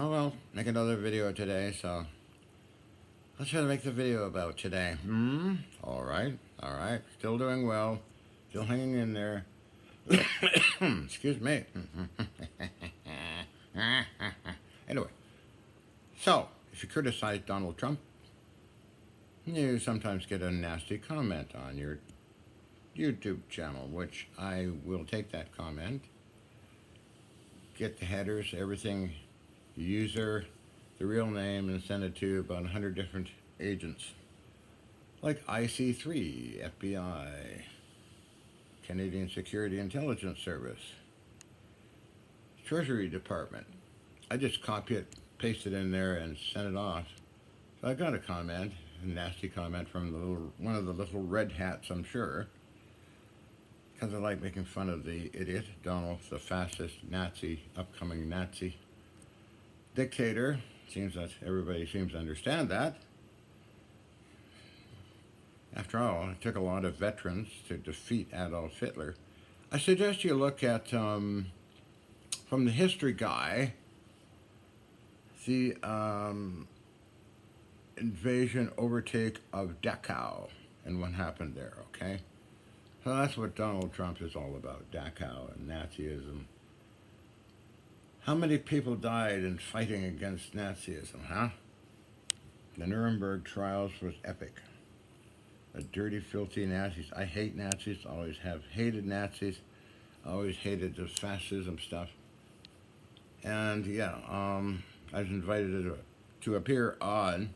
Oh well, make another video today, so let's try to make the video about today. Alright, alright. Still doing well. Still hanging in there. Excuse me. Anyway, so if you criticize Donald Trump, you sometimes get a nasty comment on your YouTube channel, which I will take that comment, get the headers, everything, the user, the real name, and send it to about 100 different agents like IC3, FBI, Canadian Security Intelligence Service, Treasury Department. I just copy it, paste it in there, and send it off. So I got a comment, a nasty comment from one of the little red hats, I'm sure, because I like making fun of the idiot, Donald, the fastest Nazi, upcoming Nazi dictator. Seems that everybody seems to understand that. After all, it took a lot of veterans to defeat Adolf Hitler. I suggest you look at, from the history guy, the invasion, overtake of Dachau, and what happened there, okay? So that's what Donald Trump is all about, Dachau and Nazism. How many people died in fighting against Nazism, huh? The Nuremberg trials was epic. The dirty, filthy Nazis. I hate Nazis, always have hated Nazis, always hated the fascism stuff. And yeah, I was invited to appear on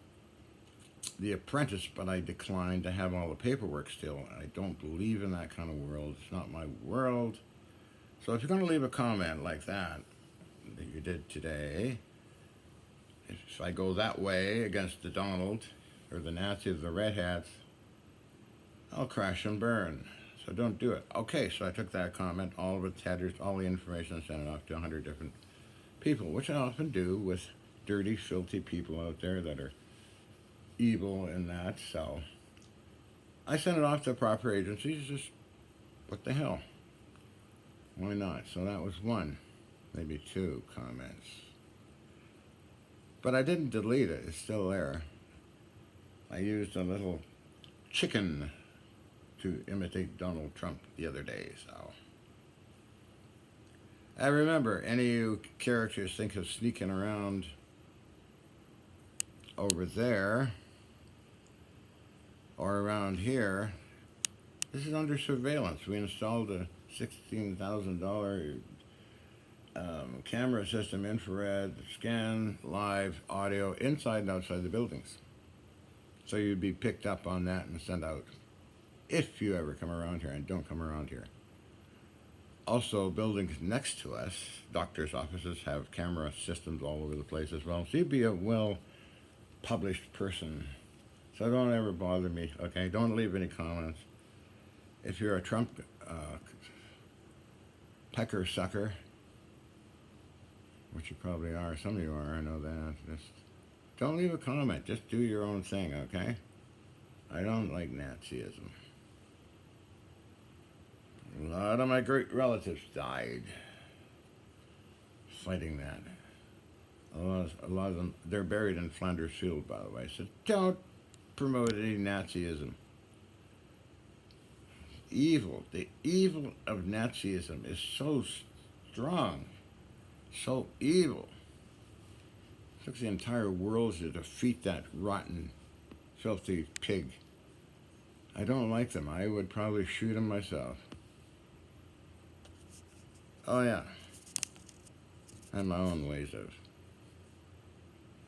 The Apprentice, but I declined to have all the paperwork still. I don't believe in that kind of world. It's not my world. So if you're going to leave a comment like that you did today, if I go that way against the Donald or the Nazis, the Red Hats, I'll crash and burn. So don't do it. Okay, so I took that comment, all of its headers, all the information, and sent it off to 100 different people, which I often do with dirty, filthy people out there that are evil in that. So I sent it off to the proper agencies. Just what the hell? Why not? So that was one, maybe two comments. But I didn't delete it. It's still there. I used a little chicken to imitate Donald Trump the other day, so. I remember, any of you characters think of sneaking around over there or around here, this is under surveillance. We installed a $16,000 camera system, infrared, scan, live, audio, inside and outside the buildings. So you'd be picked up on that and sent out if you ever come around here, and don't come around here. Also, buildings next to us, doctors' offices, have camera systems all over the place as well. So you'd be a well-published person. So don't ever bother me, okay? Don't leave any comments. If you're a Trump pecker sucker, which you probably are, some of you are, I know that, just don't leave a comment. Just do your own thing, okay? I don't like Nazism. A lot of my great relatives died fighting that. A lot of them, they're buried in Flanders Field, by the way. So don't promote any Nazism. Evil, the evil of Nazism is so strong, so evil. It took the entire world to defeat that rotten, filthy pig. I don't like them. I would probably shoot him myself. Oh yeah, I have my own ways of,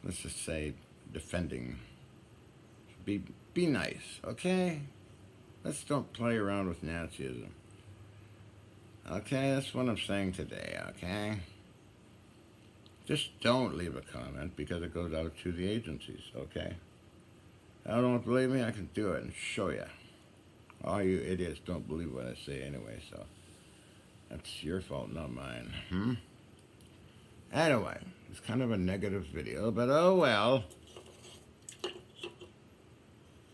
let's just say, defending. Be nice, okay? Let's don't play around with Nazism. Okay, that's what I'm saying today, okay? Just don't leave a comment because it goes out to the agencies, okay? I don't believe me, I can do it and show you. All you idiots don't believe what I say anyway, so that's your fault, not mine. Anyway, it's kind of a negative video, but oh well.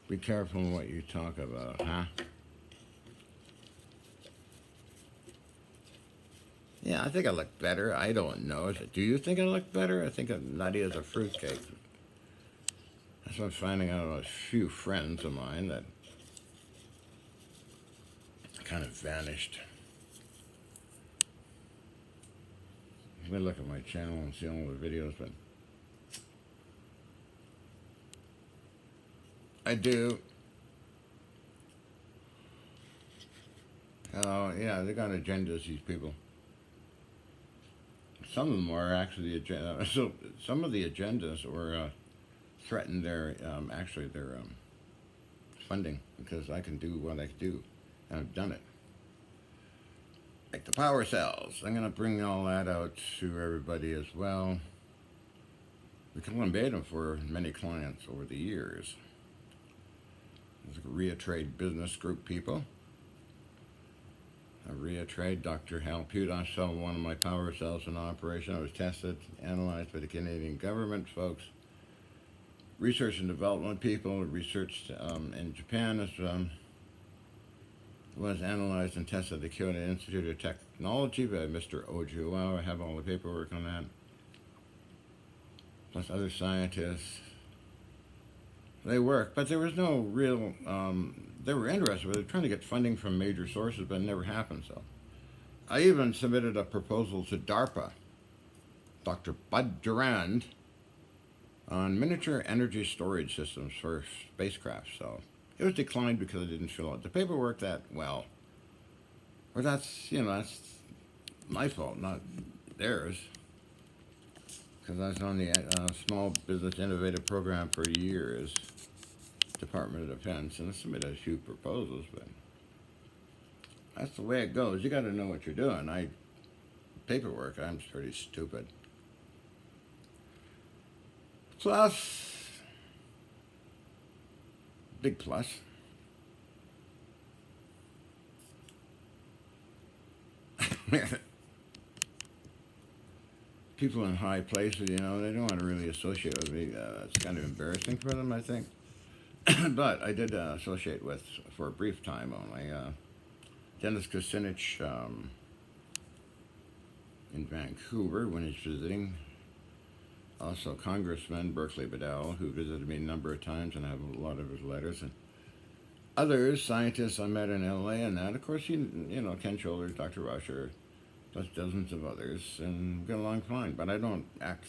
Be careful what you talk about, huh? Yeah, I think I look better. I don't know. Do you think I look better? I think I'm nutty as a fruitcake. That's what I'm finding out of a few friends of mine that kind of vanished. I'm going to look at my channel and see all the videos, but I do. Oh, yeah, they got agendas, these people. Some of them are actually agenda. So some of the agendas were threaten their actually their funding because I can do what I do, and I've done it. Like the power cells, I'm gonna bring all that out to everybody as well. We can made them for many clients over the years. There's a RIA Trade Business Group people. A RIA Trade, Dr. Hal Pudos sold one of my power cells in operation. I was tested, analyzed by the Canadian government folks. Research and development people researched in Japan as was analyzed and tested at the Kyoto Institute of Technology by Mr. Ojiwa. I have all the paperwork on that. Plus other scientists. They work, but there was no real, they were interested, but they were trying to get funding from major sources, but it never happened, so. I even submitted a proposal to DARPA, Dr. Bud Durand, on miniature energy storage systems for spacecraft, so it was declined because I didn't fill out the paperwork that well. But that's, that's my fault, not theirs. Because I was on the Small Business Innovative Program for years, Department of Defense, and I submitted a few proposals, but that's the way it goes. You got to know what you're doing. Paperwork, I'm pretty stupid. Plus, big plus. People in high places, they don't want to really associate with me. It's kind of embarrassing for them, I think. But I did associate with, for a brief time only, Dennis Kucinich in Vancouver when he's visiting. Also Congressman Berkeley Bedell, who visited me a number of times, and I have a lot of his letters. And others, scientists I met in LA and that. Of course, Ken Shoulders, Dr. Rusher, plus dozens of others, and get along fine. But I don't act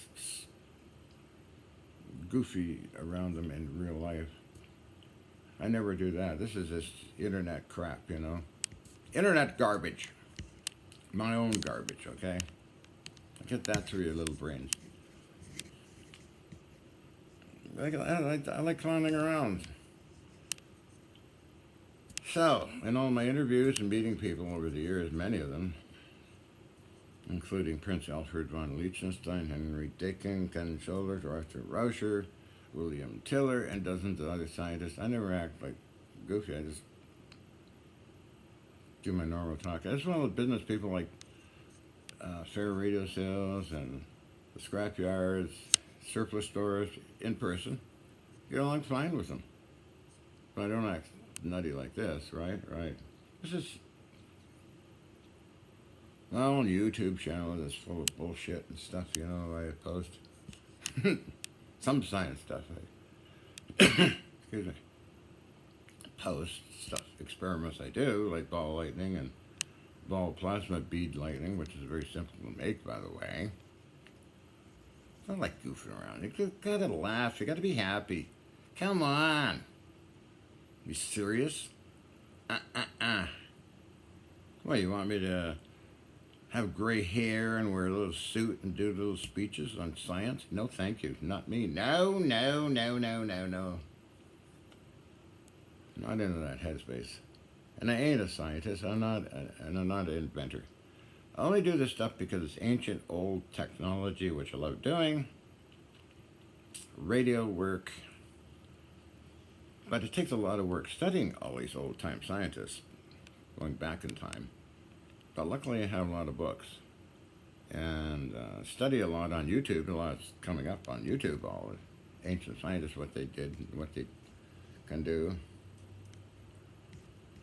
goofy around them in real life. I never do that. This is just internet crap, Internet garbage. My own garbage, okay? Get that through your little brains. I like clowning around. So, in all my interviews and meeting people over the years, many of them, including Prince Alfred von Liechtenstein, Henry Dickin, Ken Shoulders, Arthur Rauscher, William Tiller, and dozens of other scientists, I never act like goofy. I just do my normal talk. As well as business people like fair radio sales and the scrap yards, surplus stores, in person. Get along fine with them. But I don't act nutty like this, right? Right. This is my own YouTube channel that's full of bullshit and stuff, I post. Some science stuff. Excuse me. Post stuff, experiments I do, like ball lightning and ball plasma bead lightning, which is very simple to make, by the way. It's not like goofing around. You gotta laugh. You gotta be happy. Come on. You serious? What, you want me to have gray hair and wear a little suit and do little speeches on science? No, thank you. Not me. No. Not into that headspace. And I ain't a scientist. I'm not an inventor. I only do this stuff because it's ancient, old technology, which I love doing. Radio work. But it takes a lot of work studying all these old-time scientists, going back in time. But luckily I have a lot of books. And study a lot on YouTube. A lot's coming up on YouTube, all the ancient scientists, what they did, what they can do.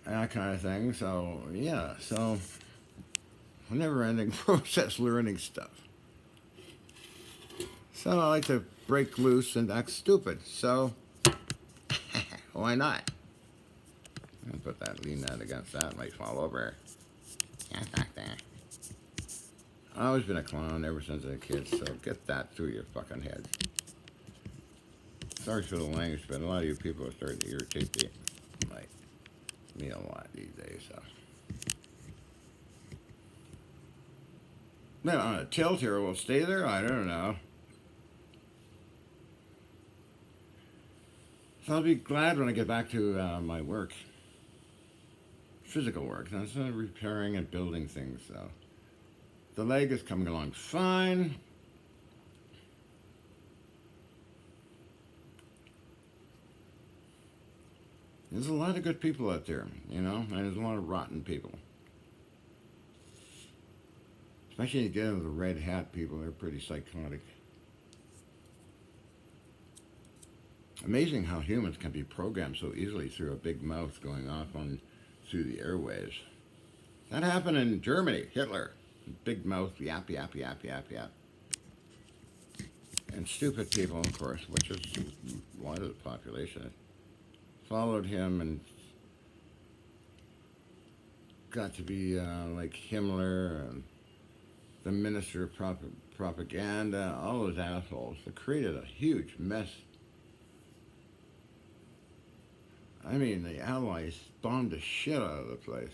That kind of thing. So, yeah. So, never-ending process learning stuff. So I like to break loose and act stupid. So why not? I'll put that, lean that against that, might fall over. I've always been a clown ever since I was a kid, so get that through your fucking heads. Sorry for the language, but a lot of you people are starting to irritate me a lot these days. So. Now, on a tilt here, will stay there? I don't know. So I'll be glad when I get back to my work. Physical work. That's repairing and building things, so. The leg is coming along fine. There's a lot of good people out there, you know, and there's a lot of rotten people. Especially you get into the red hat people, they're pretty psychotic. Amazing how humans can be programmed so easily through a big mouth going off on through the airwaves. That happened in Germany, Hitler. Big mouth, yap, yap, yap, yap, yap. And stupid people, of course, which is a lot of the population, followed him and got to be like Himmler and the Minister of Propaganda, all those assholes. They created a huge mess. I mean, the Allies bombed the shit out of the place.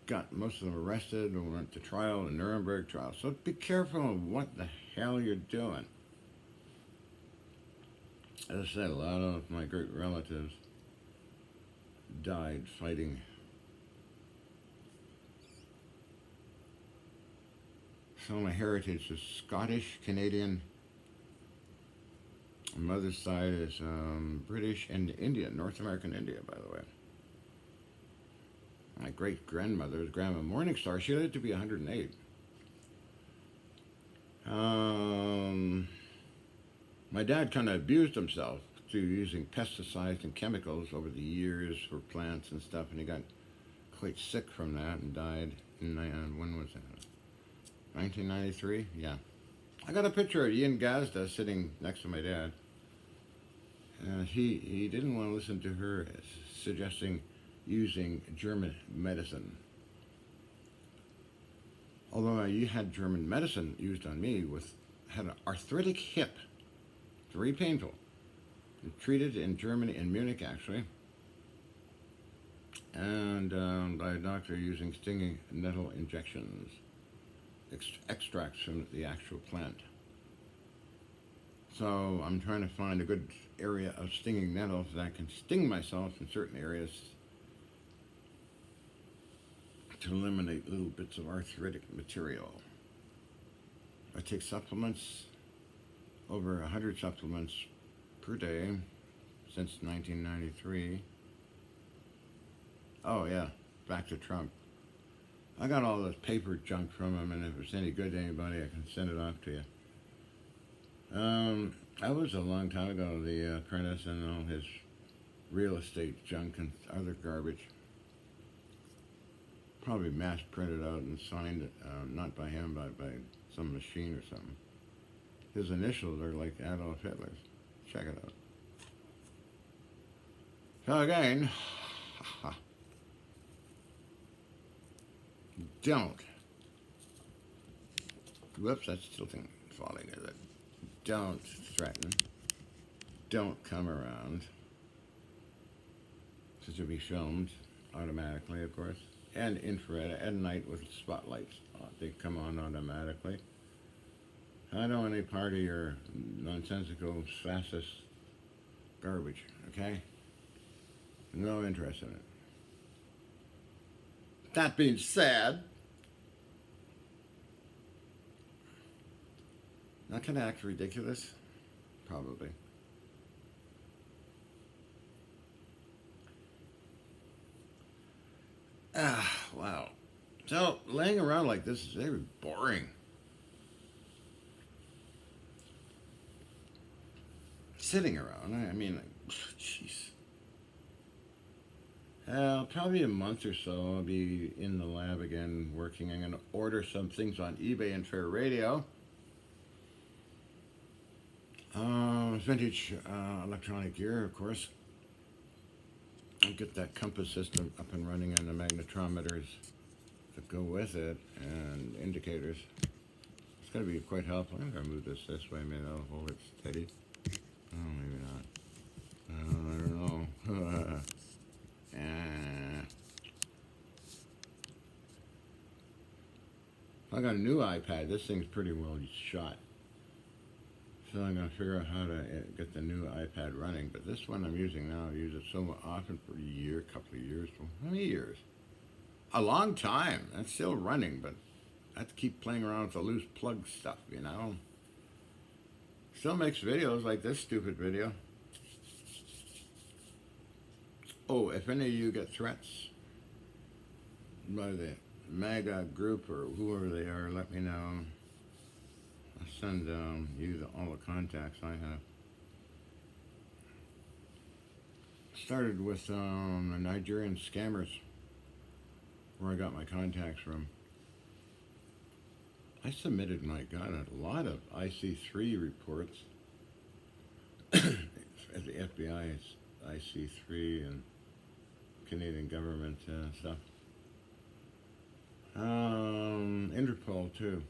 Got most of them arrested and went to trial, the Nuremberg trial. So be careful of what the hell you're doing. As I said, a lot of my great relatives died fighting. So my heritage is Scottish, Canadian. My mother's side is British and Indian, North American India, by the way. My great-grandmother, Grandma Morningstar, she lived to be 108. My dad kind of abused himself through using pesticides and chemicals over the years for plants and stuff, and he got quite sick from that and died in, when was that? 1993? Yeah. I got a picture of Ian Gazda sitting next to my dad. He didn't want to listen to her suggesting using German medicine. Although I had German medicine used on me had an arthritic hip. Very painful. Treated in Germany, in Munich actually. And by a doctor using stinging nettle injections. Extracts from the actual plant. So I'm trying to find a good area of stinging nettles that I can sting myself in certain areas to eliminate little bits of arthritic material. I take supplements, over 100 supplements per day since 1993. Oh yeah, back to Trump. I got all this paper junk from him, and if it's any good to anybody, I can send it off to you. I was a long time ago the apprentice and all his real estate junk and other garbage. Probably mass printed out and signed, not by him, but by some machine or something. His initials are like Adolf Hitler's. Check it out. So again, don't. Whoops, that's tilting, falling, is it? Don't threaten. Don't come around. This will be filmed automatically, of course, and infrared at night with spotlights. They come on automatically. I don't want any part of your nonsensical, fascist garbage, okay? No interest in it. That being said, not gonna act ridiculous, probably. Wow. So, laying around like this is very boring. Sitting around, I mean, jeez. Probably a month or so, I'll be in the lab again working. I'm going to order some things on eBay and Fair Radio. Vintage electronic gear, of course. I'll get that compass system up and running and the magnetometers that go with it and indicators. It's going to be quite helpful. I'm going to move this way. Maybe that'll hold it steady. Oh, maybe not. I don't know. I got a new iPad. This thing's pretty well shot. So I'm going to figure out how to get the new iPad running. But this one I'm using now, I use it so often for a year, couple of years. How many years? A long time. That's still running, but I have to keep playing around with the loose plug stuff, you know. Still makes videos like this stupid video. Oh, if any of you get threats by the MAGA group or whoever they are, let me know. I'll send you all the contacts I have. Started with the Nigerian scammers, where I got my contacts from. I submitted, my God, a lot of IC3 reports at the FBI's IC3 and Canadian government stuff. Interpol too.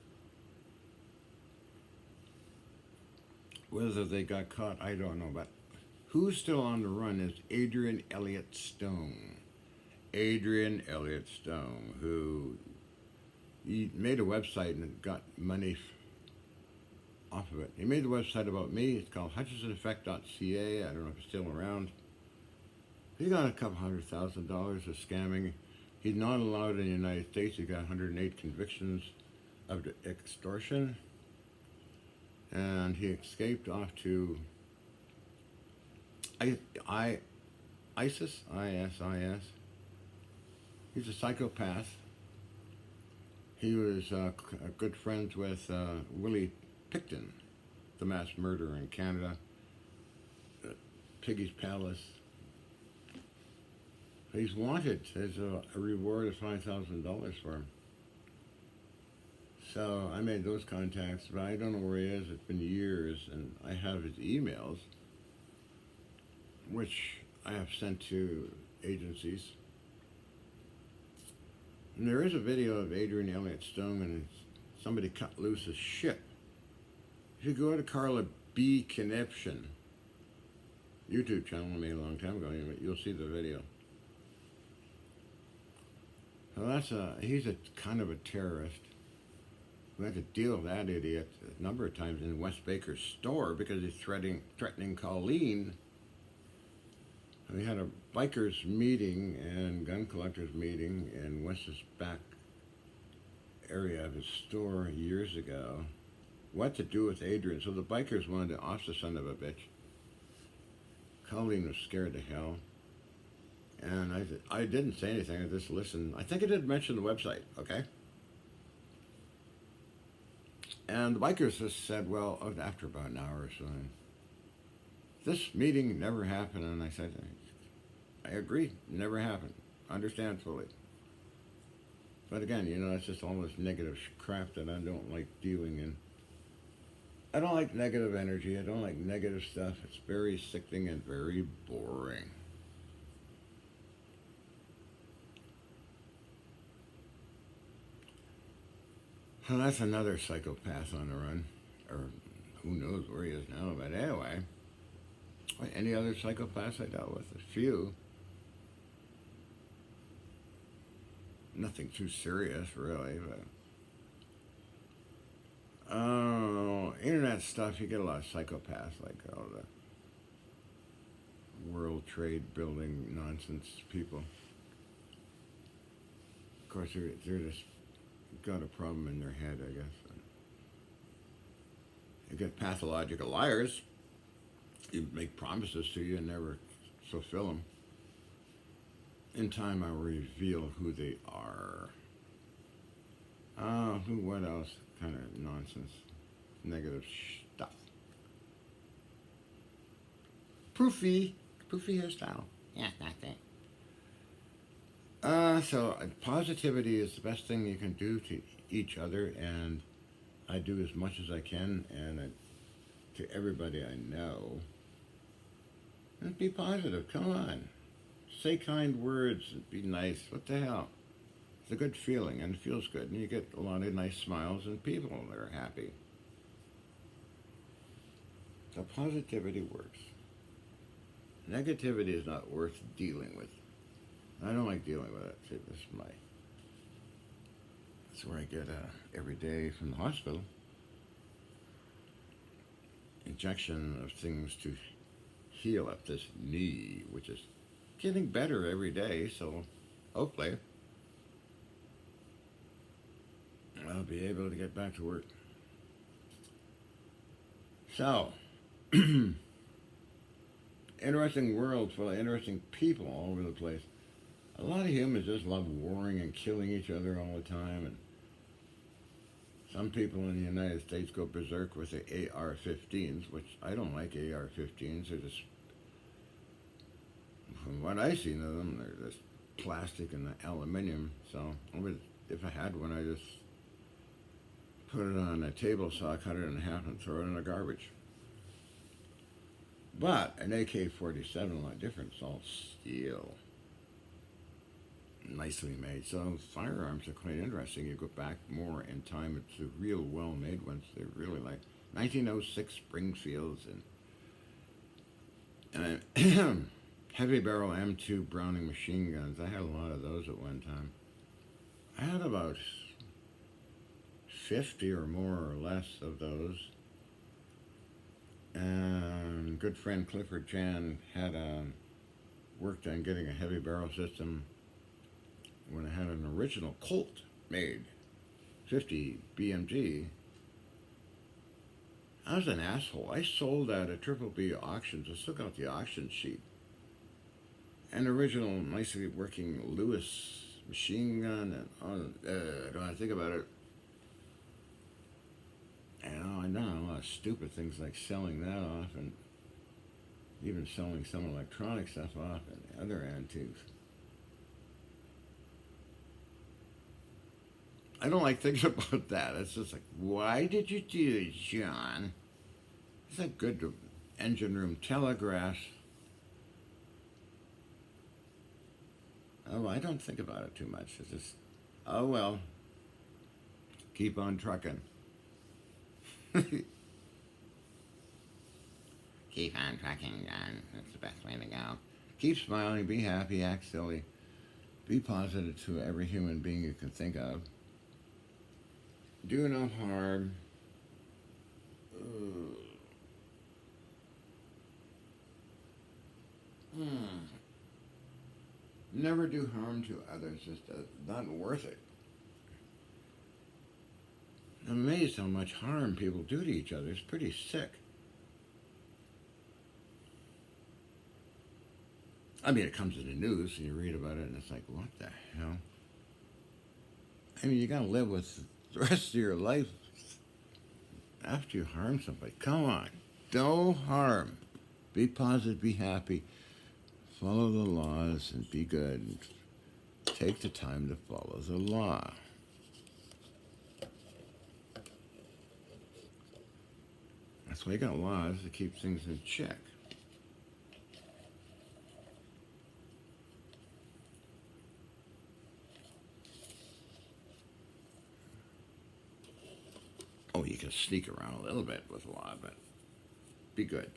Whether they got caught, I don't know. But who's still on the run is Adrian Elliott Stone. Adrian Elliott Stone, who he made a website and got money off of it. He made the website about me. It's called HutchinsonEffect.ca. I don't know if it's still around. He got a couple $100,000 of scamming. He's not allowed in the United States. He got 108 convictions of extortion. And he escaped off to ISIS. He's a psychopath. He was good friends with Willie Picton, the mass murderer in Canada, Piggy's Palace. He's wanted. There's a reward of $5,000 for him. So I made those contacts, but I don't know where he is. It's been years, and I have his emails, which I have sent to agencies. And there is a video of Adrian Elliott Stone, and somebody cut loose his shit. If you go to Carla B. Conniption YouTube channel I made a long time ago, you'll see the video. So he's a kind of a terrorist. We had to deal with that idiot a number of times in Wes Baker's store because he's threatening Colleen. We had a bikers meeting and gun collectors meeting in Wes's back area of his store years ago. What to do with Adrian? So the bikers wanted to off the son of a bitch. Colleen was scared to hell. And I didn't say anything. I just listened. I think I did mention the website, okay? And the bikers just said, well, after about an hour or so, this meeting never happened. And I said, I agree, never happened. Understand fully. But again, it's just all this negative crap that I don't like dealing in. I don't like negative energy. I don't like negative stuff. It's very sickening and very boring. Well, that's another psychopath on the run. Or who knows where he is now. But anyway, any other psychopaths I dealt with? A few. Nothing too serious, really. But internet stuff, you get a lot of psychopaths, like all the World Trade Building nonsense people. Of course, they're just got a problem in their head, I guess. You get pathological liars. You make promises to you and never fulfill them. In time, I'll reveal who they are. What else? Kind of nonsense. Negative stuff. Poofy hairstyle. Yeah, that's it. Positivity is the best thing you can do to each other, and I do as much as I can, and to everybody I know. And be positive. Come on. Say kind words. Be nice. What the hell? It's a good feeling, and it feels good, and you get a lot of nice smiles and people that are happy. So positivity works. Negativity is not worth dealing with. I don't like dealing with it. See, this is my. That's where I get every day from the hospital injection of things to heal up this knee, which is getting better every day. So hopefully I'll be able to get back to work. So, interesting world full of interesting people all over the place. A lot of humans just love warring and killing each other all the time, and some people in the United States go berserk with the AR-15s, which I don't like AR-15s. They're just, from what I've seen of them, they're just plastic and aluminum. So if I had one, I just put it on a table saw, cut it in half, and throw it in the garbage. But an AK-47, a lot different. It's all steel, nicely made. So firearms are quite interesting. You go back more in time. It's the real well-made ones. They're really like 1906 Springfields and heavy barrel M2 Browning machine guns. I had a lot of those at one time. I had about 50 or more or less of those. And good friend Clifford Chan had worked on getting a heavy barrel system when I had an original Colt made, 50 BMG. I was an asshole. I sold that at Triple B auctions. I still got the auction sheet. An original, nicely working Lewis machine gun, and I don't want to think about it. And I know a lot of stupid things like selling that off, and even selling some electronic stuff off, and other antiques. I don't like thinking about that. It's just like, why did you do it, John? It's a good engine room telegraph. Oh, I don't think about it too much. It's just, oh well, keep on trucking. Keep on trucking, John. That's the best way to go. Keep smiling, be happy, act silly. Be positive to every human being you can think of. Do no harm. Never do harm to others. It's not worth it. I'm amazed how much harm people do to each other. It's pretty sick. I mean, it comes in the news and you read about it and it's like, what the hell? I mean, you gotta live with the rest of your life after you harm somebody. Come on. Don't harm. Be positive, be happy. Follow the laws and be good. Take the time to follow the law. That's why you got laws to keep things in check. Oh, you can sneak around a little bit with law, but be good.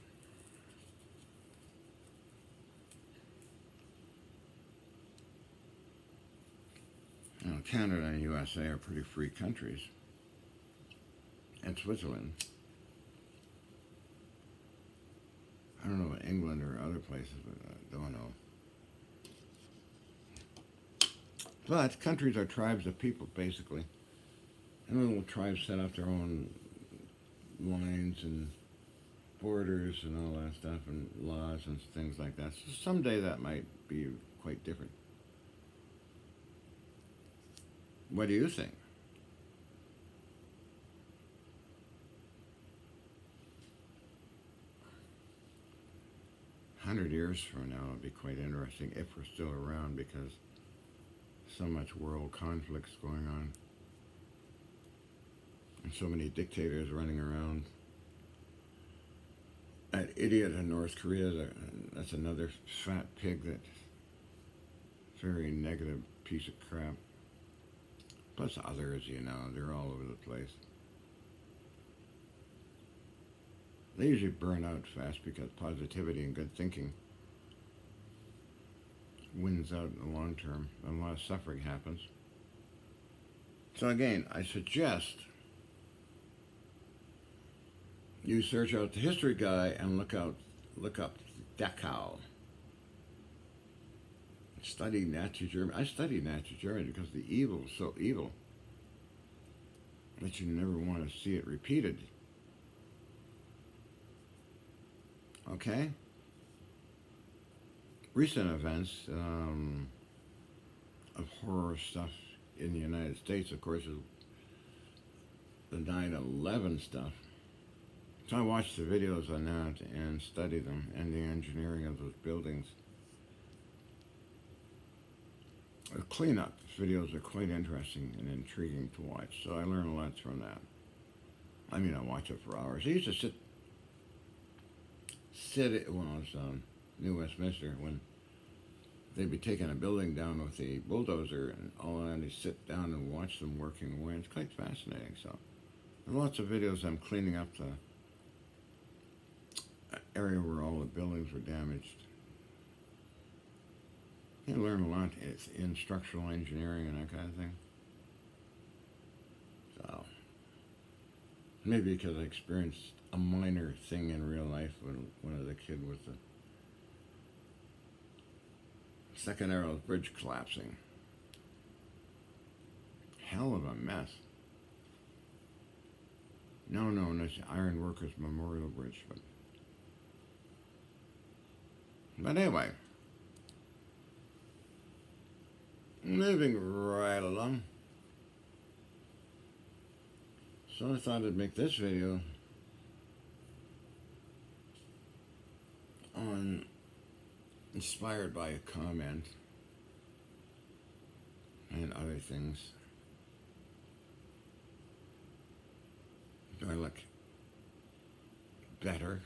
You know, Canada and USA are pretty free countries. And Switzerland. I don't know about England or other places, but I don't know. But countries are tribes of people, basically. And little tribes set up their own lines and borders and all that stuff and laws and things like that. So someday that might be quite different. What do you think? $100 years from now, it'll be quite interesting if we're still around, because So much world conflicts going on. And so many dictators running around. That idiot in North Korea, that's another fat pig that's very negative piece of crap. Plus others, they're all over the place. They usually burn out fast because positivity and good thinking wins out in the long term, and a lot of suffering happens. So again, I suggest you search out the history guy and look up Dachau. Study Nazi Germany. I studied Nazi Germany because the evil is so evil that you never want to see it repeated. Okay? Recent events of horror stuff in the United States, of course, is the 9/11 stuff. So I watched the videos on that and studied them and the engineering of those buildings. The cleanup videos are quite interesting and intriguing to watch, so I learned a lot from that. I mean, I watch it for hours. I used to sit when I was New Westminster, when they'd be taking a building down with the bulldozer, and all that, and they sit down and watch them working away. It's quite fascinating. So, and lots of videos of them cleaning up the area where all the buildings were damaged. You learn a lot in structural engineering and that kind of thing. So, maybe because I experienced a minor thing in real life when I was a kid with the Second Arrows Bridge collapsing. Hell of a mess. Now known as the Iron Workers Memorial Bridge. But anyway, moving right along. So I thought I'd make this video inspired by a comment and other things. Do I look better